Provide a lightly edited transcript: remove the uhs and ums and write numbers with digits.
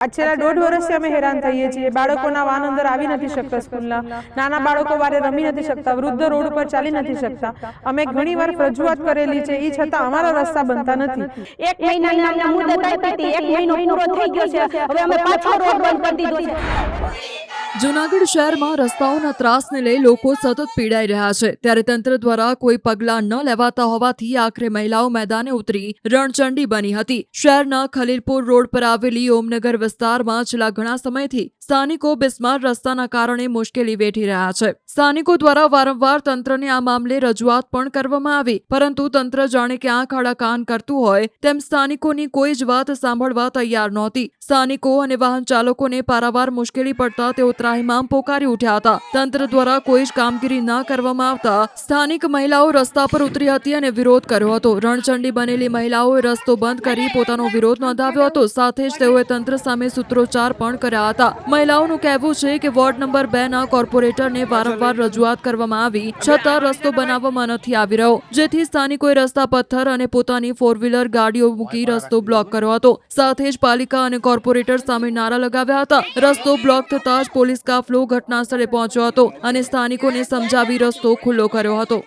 છેલ્લા 1.5 વર્ષથી અમે હેરાન થઈએ છીએ। બાળકોના વાન અંદર આવી નથી શકતા, સ્કૂલના નાના બાળકો વારે રમી નથી શકતા, વૃદ્ધ રોડ ઉપર ચાલી નથી શકતા। અમે ઘણીવાર રજૂઆત કરેલી છે, એ છતાં અમારા રસ્તા બનતા નથી। 1 મહિનાની અમને મુદત આપી હતી, 1 મહિનો પૂરો થઈ ગયો છે, હવે અમે પાછો રોડ બંધ કરી દીધો છે। જૂનાગઢ શહેરમાં રસ્તાઓના ત્રાસને લઈ લોકો સતત પીડાઈ રહ્યા છે, ત્યારે તંત્ર દ્વારા કોઈ પગલાં ન લેવાતા હોવાથી આખરે મહિલાઓ મેદાને ઉતરી રણચંડી બની હતી। શહેરના ખલીલપુર રોડ પર આવેલી ઓમનગર વિસ્તારમાં છેલ્લા ઘણા સમયથી સ્થાનિકો બિસ્માર રસ્તાના કારણે મુશ્કેલી વેઠી રહ્યા છે। સ્થાનિકો દ્વારા વારંવાર તંત્રને આ મામલે રજૂઆત પણ કરવામાં આવી, પરંતુ તંત્ર જાણે કે આંખ આડા કાન કરતું હોય તેમ સ્થાનિકોની કોઈ જ વાત સાંભળવા તૈયાર નહોતી। સ્થાનિકો અને વાહન ચાલકોને પારાવાર મુશ્કેલી પડતા તેઓ ત્રાહિમામ પોકારી ઉઠ્યા હતા। તંત્ર દ્વારા કોઈ જ કામગીરી ન કરવામાં આવતા સ્થાનિક મહિલાઓ રસ્તા પર ઉતરી હતી અને વિરોધ કર્યો હતો। રણચંડી બનેલી મહિલાઓએ રસ્તો બંધ કરી પોતાનો વિરોધ નોંધાવ્યો હતો, સાથે જ તેઓએ તંત્ર સામે સૂત્રોચ્ચાર પણ કર્યા હતા। મહિલાઓનું કહેવું છે કે વોર્ડ નંબર 2 ના કોર્પોરેટરને વારંવાર રજૂઆત કરવામાં આવી છતાં રસ્તો બનાવવામાં નથી આવી રહ્યો, જેથી સ્થાનિકોએ રસ્તા પથ્થર અને પોતાની 4 વ્હીલર ગાડીઓ મૂકી રસ્તો બ્લોક કર્યો હતો। સાથે જ પાલિકા અને કોર્પોરેટર સામે નારા લગાવ્યા હતા। રસ્તો બ્લોક થતાં જ પોલીસ કાફલો ઘટના સ્થળે પહોંચ્યો હતો અને સ્થાનિકોને સમજાવી રસ્તો ખુલ્લો કર્યો હતો।